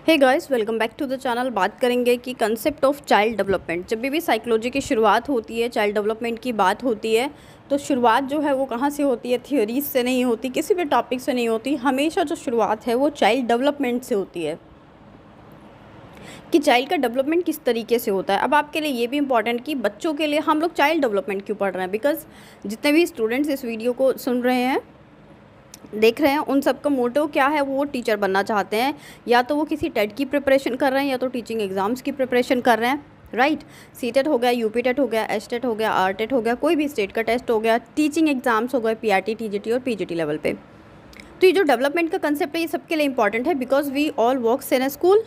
Hey guys, welcome back to the channel. बात करेंगे कि कंसेप्ट ऑफ चाइल्ड डेवलपमेंट। जब भी साइकोलॉजी की शुरुआत होती है, चाइल्ड डेवलपमेंट की बात होती है, तो शुरुआत जो है वो कहाँ से होती है? थ्योरीज से नहीं होती, किसी भी टॉपिक से नहीं होती। हमेशा जो शुरुआत है वो चाइल्ड डेवलपमेंट से होती है कि चाइल्ड का डेवलपमेंट किस तरीके से होता है। अब आपके लिए ये भी इंपॉर्टेंट कि बच्चों के लिए हम लोग चाइल्ड डेवलपमेंट क्यों पढ़ रहे हैं, बिकॉज जितने भी स्टूडेंट्स इस वीडियो को सुन रहे हैं, देख रहे हैं, उन सब का मोटिव क्या है? वो टीचर बनना चाहते हैं, या तो वो किसी टेट की प्रिपरेशन कर रहे हैं या तो टीचिंग एग्ज़ाम्स की प्रिपरेशन कर रहे हैं, राइट। सी टेट हो गया, यूपी टेट हो गया, एस टेट हो गया, आर टेट हो गया, कोई भी स्टेट का टेस्ट हो गया, टीचिंग एग्ज़ाम्स हो गए, पीआरटी, टीजीटी और पीजीटी लेवल पे। तो ये जो डेवलपमेंट का कंसेप्ट है ये सबके लिए इंपॉर्टेंट है, because we all works in a school.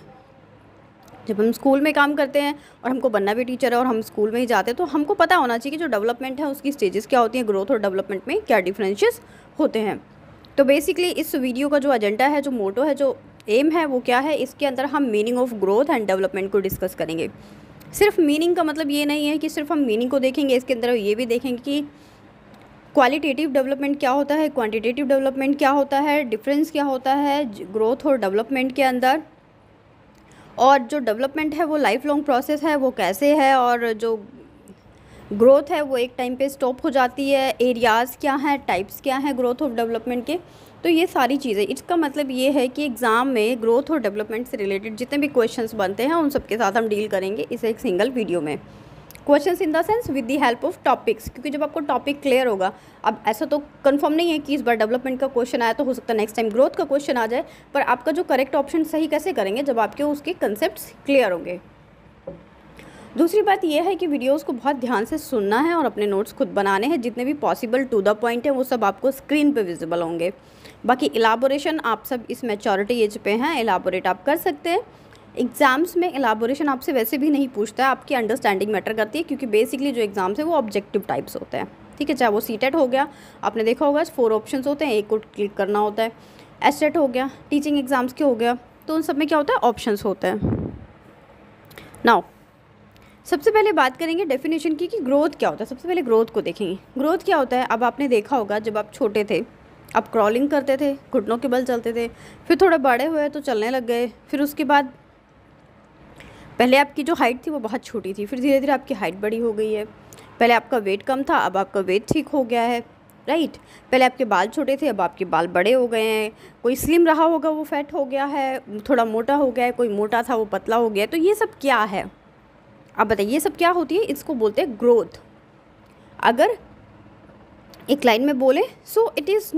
जब हम स्कूल में काम करते हैं और हमको बनना भी टीचर है और हम स्कूल में ही जाते हैं, तो हमको पता होना चाहिए कि जो डेवलपमेंट है उसकी स्टेजेस क्या होती हैं, ग्रोथ और डेवलपमेंट में क्या डिफरेंशियस होते हैं। तो बेसिकली इस वीडियो का जो एजेंडा है, जो मोटो है, जो एम है, वो क्या है? इसके अंदर हम meaning of growth and development को डिस्कस करेंगे। सिर्फ मीनिंग का मतलब ये नहीं है कि सिर्फ हम मीनिंग को देखेंगे, इसके अंदर ये भी देखेंगे कि क्वालिटेटिव डेवलपमेंट क्या होता है, क्वांटिटेटिव डेवलपमेंट क्या होता है, डिफरेंस क्या होता है ग्रोथ और डेवलपमेंट के अंदर, और जो डेवलपमेंट है वो लाइफ लॉन्ग प्रोसेस है, वो कैसे है, और जो ग्रोथ है वो एक टाइम पे स्टॉप हो जाती है, एरियाज़ क्या हैं, टाइप्स क्या हैं ग्रोथ ऑफ डेवलपमेंट के। तो ये सारी चीज़ें, इसका मतलब ये है कि एग्ज़ाम में ग्रोथ और डेवलपमेंट से रिलेटेड जितने भी क्वेश्चंस बनते हैं उन सब के साथ हम डील करेंगे इस एक सिंगल वीडियो में। Questions in the sense with the help of topics, क्योंकि जब आपको टॉपिक क्लियर होगा, अब ऐसा तो कंफर्म नहीं है कि इस बार डेवलपमेंट का क्वेश्चन आया तो हो सकता है नेक्स्ट टाइम ग्रोथ का क्वेश्चन आ जाए, पर आपका जो करेक्ट ऑप्शन सही कैसे करेंगे? जब आपके उसके कंसेप्ट क्लियर होंगे। दूसरी बात यह है कि वीडियोस को बहुत ध्यान से सुनना है और अपने नोट्स खुद बनाने हैं, जितने भी पॉसिबल टू द पॉइंट है वो सब आपको स्क्रीन पे विजिबल होंगे। बाकी इलाबोरेशन आप सब इस मैच्योरिटी एज पे हैं, इलाबोरेट आप कर सकते हैं। एग्ज़ाम्स में इलाबोरेशन आपसे वैसे भी नहीं पूछता है, आपकी अंडरस्टैंडिंग मैटर करती है, क्योंकि बेसिकली जो एग्ज़ाम्स है वो ऑब्जेक्टिव टाइप्स होते हैं, ठीक है। चाहे वो सी टेट हो गया, आपने देखा होगा 4 ऑप्शन होते हैं, एक को क्लिक करना होता है। एस टेट हो गया, टीचिंग एग्ज़ाम्स के हो गया, तो उन सब में क्या होता है? ऑप्शंस होते हैं। नाउ सबसे पहले बात करेंगे डेफिनेशन की कि ग्रोथ क्या होता है। सबसे पहले ग्रोथ को देखेंगे। ग्रोथ क्या होता है? अब आपने देखा होगा जब आप छोटे थे, आप क्रॉलिंग करते थे, घुटनों के बल चलते थे, फिर थोड़े बड़े हुए तो चलने लग गए, फिर उसके बाद पहले आपकी जो हाइट थी वो बहुत छोटी थी, फिर धीरे धीरे आपकी हाइट बड़ी हो गई है। पहले आपका वेट कम था, अब आपका वेट ठीक हो गया है, राइट। पहले आपके बाल छोटे थे, अब आपके बाल बड़े हो गए हैं। कोई स्लिम रहा होगा वो फैट हो गया है, थोड़ा मोटा हो गया है, कोई मोटा था वो पतला हो गया। तो ये सब क्या है? अब बताइए ये सब क्या होती है? इसको बोलते हैं ग्रोथ। अगर एक लाइन में बोले, so it is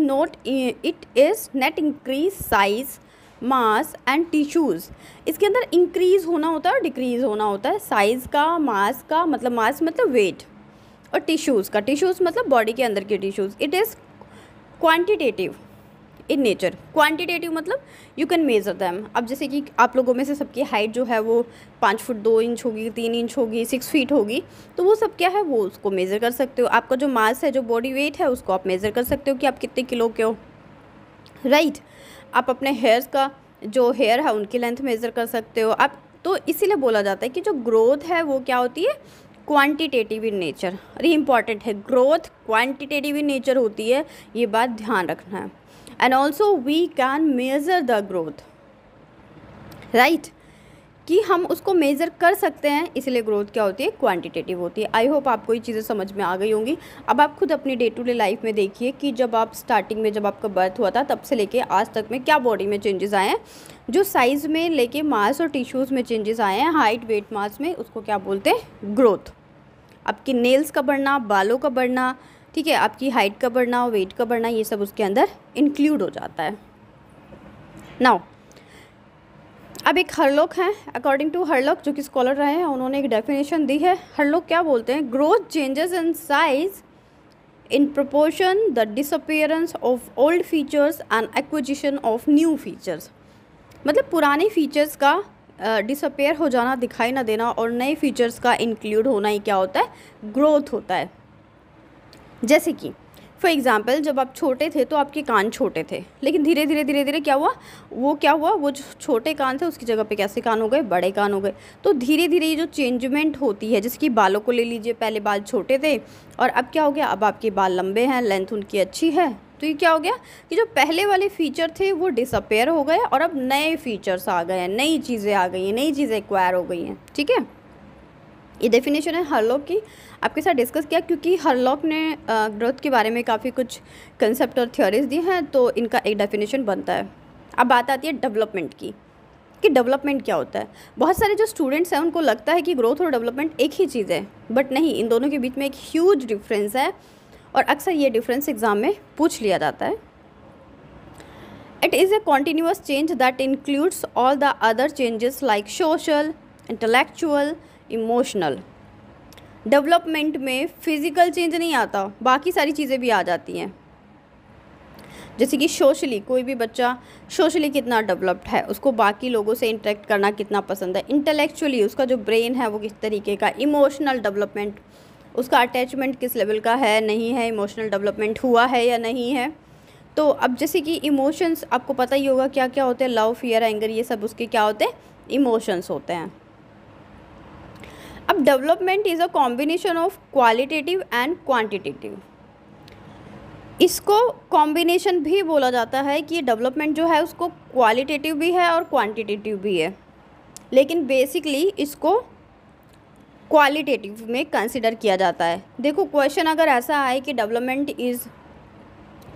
net increase size, mass and tissues. इसके अंदर इंक्रीज होना होता है और डिक्रीज होना होता है। साइज़ का, मास का मतलब, मास मतलब वेट, और टिश्यूज़ का, टिश्यूज़ मतलब बॉडी के अंदर के tissues. It is quantitative in nature. Quantitative मतलब यू कैन मेज़र दैम। अब जैसे कि आप लोगों में से सबकी हाइट जो है वो 5 फुट 2 इंच होगी, 3 इंच होगी, 6 फीट होगी, तो वो सब क्या है? वो उसको मेज़र कर सकते हो। आपका जो मास है, जो बॉडी वेट है, उसको आप मेज़र कर सकते हो कि आप कितने किलो के हो, राइट। आप अपने हेयर्स का, जो हेयर है उनकी लेंथ मेज़र कर सकते हो आप। तो इसीलिए बोला जाता है कि जो ग्रोथ है वो क्या होती है? Quantitative in nature. अरे इंपॉर्टेंट है, ग्रोथ क्वांटिटेटिव इन नेचर होती है, ये बात ध्यान रखना है। And also we can measure the growth, right, कि हम उसको मेज़र कर सकते हैं, इसलिए ग्रोथ क्या होती है? क्वांटिटेटिव होती है। आई होप आपको ये चीज़ें समझ में आ गई होंगी। अब आप खुद अपनी डे टू डे लाइफ में देखिए कि जब आप स्टार्टिंग में, जब आपका बर्थ हुआ था, तब से लेके आज तक में क्या बॉडी में चेंजेस आए हैं। जो साइज़ में लेके मास और टिश्यूज़ में चेंजेस आए हैं, हाइट, वेट, मास में, उसको क्या बोलते हैं? ग्रोथ। आपकी नेल्स का बढ़ना, बालों का बढ़ना, ठीक है, आपकी हाइट का बढ़ना, वेट का बढ़ना, ये सब उसके अंदर इंक्लूड हो जाता है। नाउ अब एक हरलोक हैं, अकॉर्डिंग टू हरलोक, जो कि स्कॉलर रहे हैं, उन्होंने एक डेफिनेशन दी है। हरलोक क्या बोलते हैं? Growth changes in size in proportion the disappearance of old features and acquisition of new features. मतलब पुराने फीचर्स का डिसअपेयर हो जाना, दिखाई ना देना, और नए फीचर्स का इंक्लूड होना ही क्या होता है? ग्रोथ होता है। जैसे कि फॉर एग्ज़ाम्पल, जब आप छोटे थे तो आपके कान छोटे थे, लेकिन धीरे धीरे क्या हुआ? वो जो छोटे कान थे उसकी जगह पे कैसे कान हो गए? बड़े कान हो गए। तो धीरे धीरे ये जो चेंजमेंट होती है, जैसे कि बालों को ले लीजिए, पहले बाल छोटे थे और अब क्या हो गया? अब आपके बाल लंबे हैं, लेंथ उनकी अच्छी है, तो ये क्या हो गया कि जो पहले वाले फीचर थे वो डिसअपेयर हो गए और अब नए फीचर्स आ गए हैं, नई चीज़ें आ गई हैं, नई चीज़ें एक्वायर हो गई हैं। ठीक है, ये डेफिनेशन है हरलॉक की, आपके साथ डिस्कस किया क्योंकि हरलॉक ने ग्रोथ के बारे में काफ़ी कुछ कंसेप्ट और थ्योरीज दी हैं, तो इनका एक डेफिनेशन बनता है। अब बात आती है डेवलपमेंट की कि डेवलपमेंट क्या होता है। बहुत सारे जो स्टूडेंट्स हैं उनको लगता है कि ग्रोथ और डेवलपमेंट एक ही चीज़ है, बट नहीं, इन दोनों के बीच में एक ह्यूज डिफरेंस है और अक्सर ये डिफरेंस एग्ज़ाम में पूछ लिया जाता है। It is a continuous change that includes all the other changes like social, intellectual, emotional. Development में फिज़िकल चेंज नहीं आता, बाकी सारी चीज़ें भी आ जाती हैं। जैसे कि सोशली, कोई भी बच्चा सोशली कितना डेवलप्ड है, उसको बाकी लोगों से इंटरेक्ट करना कितना पसंद है। इंटेलेक्चुअली उसका जो ब्रेन है वो किस तरीके का। इमोशनल डेवलपमेंट, उसका अटैचमेंट किस लेवल का है, नहीं है, इमोशनल डेवलपमेंट हुआ है या नहीं है। तो अब जैसे कि इमोशंस आपको पता ही होगा क्या क्या होते हैं, लव, फियर, एंगर, ये सब उसके क्या होते हैं, इमोशंस होते हैं। अब development is a combination of qualitative and quantitative. इसको कॉम्बिनेशन भी बोला जाता है कि डेवलपमेंट जो है उसको क्वालिटेटिव भी है और क्वांटिटेटिव भी है, लेकिन बेसिकली इसको क्वालिटेटिव में कंसिडर किया जाता है। देखो, क्वेश्चन अगर ऐसा आए कि development is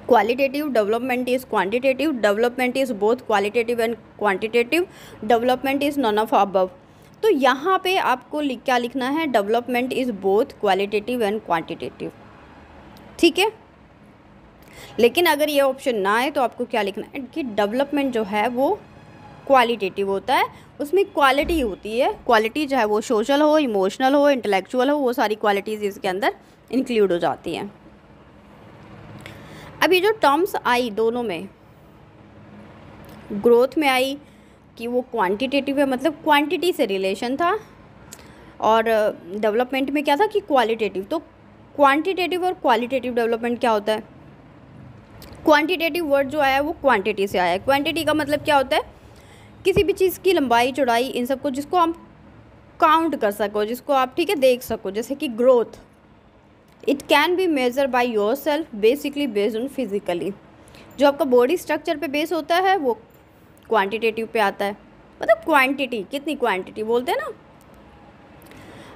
qualitative, development is quantitative, development is both qualitative and quantitative, development is none of above, तो यहाँ पे आपको क्या लिखना है, development is both qualitative and quantitative. ठीक है, लेकिन अगर ये ऑप्शन ना आए तो आपको क्या लिखना है कि डेवलपमेंट जो है वो क्वालिटेटिव होता है, उसमें क्वालिटी होती है। क्वालिटी चाहे वो सोशल हो, इमोशनल हो, इंटेलेक्चुअल हो, वो सारी क्वालिटीज़ इसके अंदर इंक्लूड हो जाती हैं। अब ये जो टर्म्स आई दोनों में, ग्रोथ में आई कि वो क्वांटिटेटिव है, मतलब क्वांटिटी से रिलेशन था, और डेवलपमेंट में क्या था कि क्वालिटेटिव। तो क्वांटिटेटिव और क्वालिटेटिव डेवलपमेंट क्या होता है। क्वांटिटेटिव वर्ड जो आया है वो क्वांटिटी से आया है। क्वांटिटी का मतलब क्या होता है, किसी भी चीज़ की लंबाई, चौड़ाई, इन सबको जिसको आप काउंट कर सको, जिसको आप ठीक है देख सको। जैसे कि growth, it can be measure by your self, basically based on physically. जो आपका बॉडी स्ट्रक्चर पे बेस होता है वो क्वांटिटेटिव पे आता है, मतलब क्वांटिटी, कितनी क्वांटिटी बोलते हैं ना।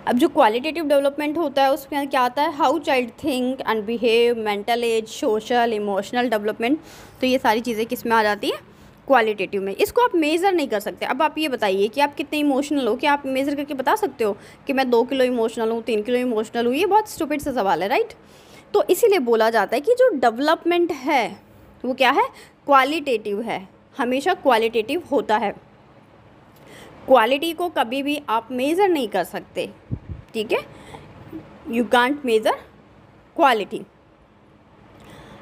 अब जो क्वालिटेटिव डेवलपमेंट होता है उसमें क्या आता है, how child think and behave, mental as, social, emotional development. तो ये सारी चीज़ें किस में आ जाती हैं, क्वालिटेटिव में। इसको आप मेज़र नहीं कर सकते। अब आप ये बताइए कि आप कितने इमोशनल हो, क्या आप मेज़र करके बता सकते हो कि मैं 2 किलो इमोशनल हूँ, 3 किलो इमोशनल हूँ। ये बहुत स्टूपिड सा सवाल है, राइट। तो इसीलिए बोला जाता है कि जो डेवलपमेंट है वो क्या है, क्वालिटेटिव है, हमेशा क्वालिटेटिव होता है। क्वालिटी को कभी भी आप मेज़र नहीं कर सकते, ठीक है, यू कांट मेज़र क्वालिटी।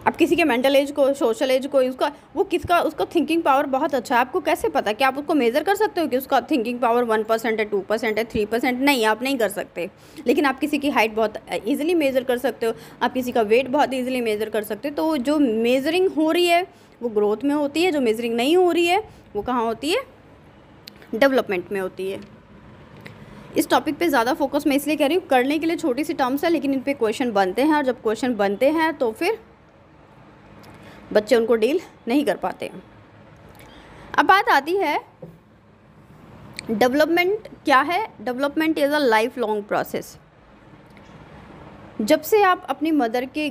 अब किसी के मेंटल एज को, सोशल एज को, उसका थिंकिंग पावर बहुत अच्छा है, आपको कैसे पता कि आप उसको मेज़र कर सकते हो कि उसका थिंकिंग पावर 1% है, 2% है, 3%? नहीं, आप नहीं कर सकते। लेकिन आप किसी की हाइट बहुत ईजिली मेज़र कर सकते हो, आप किसी का वेट बहुत ईजिली मेज़र कर सकते हो। तो जो मेज़रिंग हो रही है वो ग्रोथ में होती है, जो मेज़रिंग नहीं हो रही है वो कहाँ होती है, डेवलपमेंट में होती है। इस टॉपिक पे ज़्यादा फोकस मैं इसलिए कह रही हूँ, करने के लिए छोटी सी टर्म्स है लेकिन इन पे क्वेश्चन बनते हैं, और जब क्वेश्चन बनते हैं तो फिर बच्चे उनको डील नहीं कर पाते। अब बात आती है डेवलपमेंट क्या है। Development is a life long process. जब से आप अपनी मदर के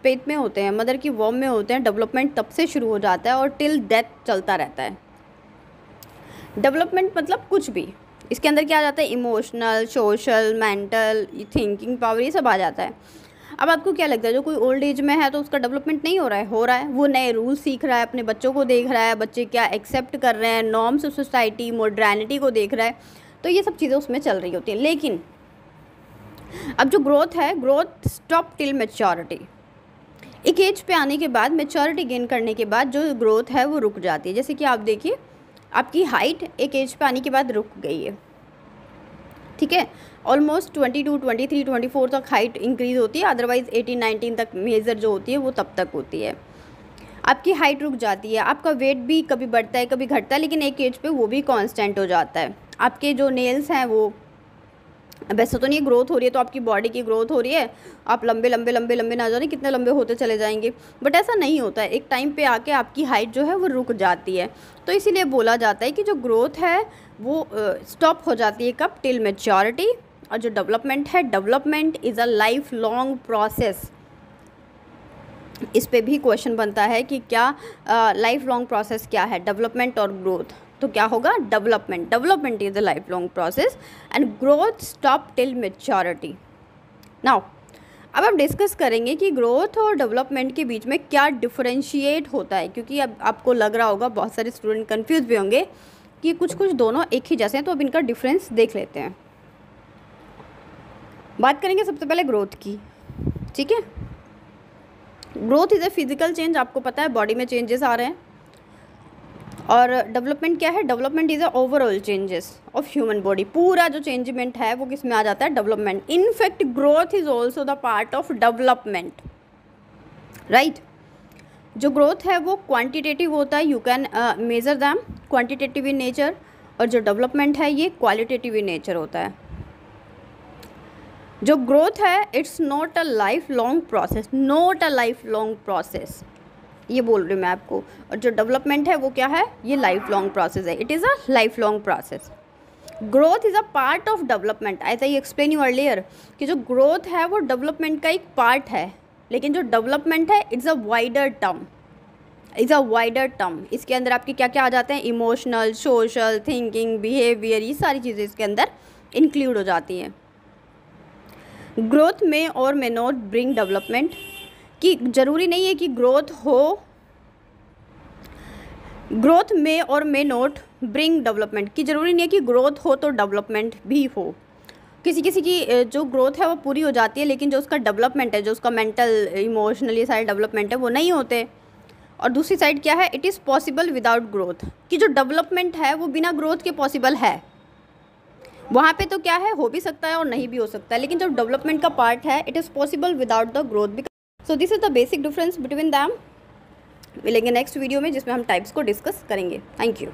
पेट में होते हैं, मदर की वॉर्म में होते हैं, डेवलपमेंट तब से शुरू हो जाता है और टिल डेथ चलता रहता है। डेवलपमेंट मतलब कुछ भी, इसके अंदर क्या आ जाता है, emotional, social, mental, thinking power, ये सब आ जाता है। अब आपको क्या लगता है, जो कोई ओल्ड एज में है तो उसका डेवलपमेंट नहीं हो रहा है? हो रहा है। वो नए रूल सीख रहा है, अपने बच्चों को देख रहा है, बच्चे क्या एक्सेप्ट कर रहे हैं, नॉर्म्स ऑफ सोसाइटी, मॉडर्निटी को देख रहा है, तो ये सब चीज़ें उसमें चल रही होती हैं। लेकिन अब जो ग्रोथ है, ग्रोथ स्टॉप टिल मैच्योरिटी। एक एज पे आने के बाद, मैच्योरिटी गेन करने के बाद जो ग्रोथ है वो रुक जाती है। जैसे कि आप देखिए, आपकी हाइट एक एज पे आने के बाद रुक गई है, ठीक है, ऑलमोस्ट 22, 23, 24 तक हाइट इंक्रीज़ होती है, अदरवाइज़ 18, 19 तक मेजर जो होती है वो तब तक होती है। आपकी हाइट रुक जाती है, आपका वेट भी कभी बढ़ता है कभी घटता है, लेकिन एक एज पे वो भी कांस्टेंट हो जाता है। आपके जो नेल्स हैं वो वैसे तो नहीं ग्रोथ हो रही है तो आपकी बॉडी की ग्रोथ हो रही है, आप लंबे लंबे लंबे लंबे ना जाने कितने लंबे होते चले जाएंगे, बट ऐसा नहीं होता है। एक टाइम पे आके आपकी हाइट जो है वो रुक जाती है। तो इसीलिए बोला जाता है कि जो ग्रोथ है वो स्टॉप हो जाती है कब, टिल मैच्योरिटी। और जो डेवलपमेंट है, development is a life long process. इस पे भी क्वेश्चन बनता है कि क्या लाइफ लॉन्ग प्रोसेस क्या है, डेवलपमेंट और ग्रोथ। तो क्या होगा, development. Development is a life long process and growth stop till maturity. Now अब हम डिस्कस करेंगे कि ग्रोथ और डेवलपमेंट के बीच में क्या डिफरेंशिएट होता है, क्योंकि अब आपको लग रहा होगा, बहुत सारे स्टूडेंट कंफ्यूज भी होंगे कि कुछ कुछ दोनों एक ही जैसे हैं। तो अब इनका डिफरेंस देख लेते हैं। बात करेंगे सबसे पहले ग्रोथ की, ठीक है। Growth is a physical change, आपको पता है बॉडी में चेंजेस आ रहे हैं। और डेवलपमेंट क्या है, development is a overall changes of human body. पूरा जो चेंजमेंट है वो किस में आ जाता है, development. In fact growth is also the part of development, right. जो ग्रोथ है वो क्वांटिटेटिव होता है, you can measure them, quantitative in nature. और जो डेवलपमेंट है ये क्वालिटेटिव इन नेचर होता है। जो ग्रोथ है it's not a life long process, not a life long process, ये बोल रही हूँ मैं आपको। और जो डेवलपमेंट है वो क्या है, ये लाइफ लॉन्ग प्रोसेस है, it is a life long process. Growth is a part of development, ऐसा ही एक्सप्लेन यू अर्लियर कि जो ग्रोथ है वो डेवलपमेंट का एक पार्ट है, लेकिन जो डेवलपमेंट है it's a wider term, is a wider term. इसके अंदर आपके क्या क्या आ जाते हैं, इमोशनल, सोशल, थिंकिंग, बिहेवियर, ये सारी चीज़ें इसके अंदर इंक्लूड हो जाती हैं। ग्रोथ में और मे नॉट ब्रिंग डेवलपमेंट, कि ज़रूरी नहीं है कि ग्रोथ हो, ग्रोथ में और मे नॉट ब्रिंग डेवलपमेंट, कि ज़रूरी नहीं है कि ग्रोथ हो तो डेवलपमेंट भी हो। किसी किसी की जो ग्रोथ है वो पूरी हो जाती है, लेकिन जो उसका डेवलपमेंट है, जो उसका मेंटल, इमोशनल, ये सारे डेवलपमेंट है वो नहीं होते। और दूसरी साइड क्या है, it is possible without growth, कि जो डेवलपमेंट है वो बिना ग्रोथ के पॉसिबल है। वहाँ पे तो क्या है, हो भी सकता है और नहीं भी हो सकता है, लेकिन जो डेवलपमेंट का पार्ट है it is possible without the growth. So this is the basic difference between them. मिलेंगे नेक्स्ट वीडियो में जिसमें हम टाइप्स को डिस्कस करेंगे। Thank you.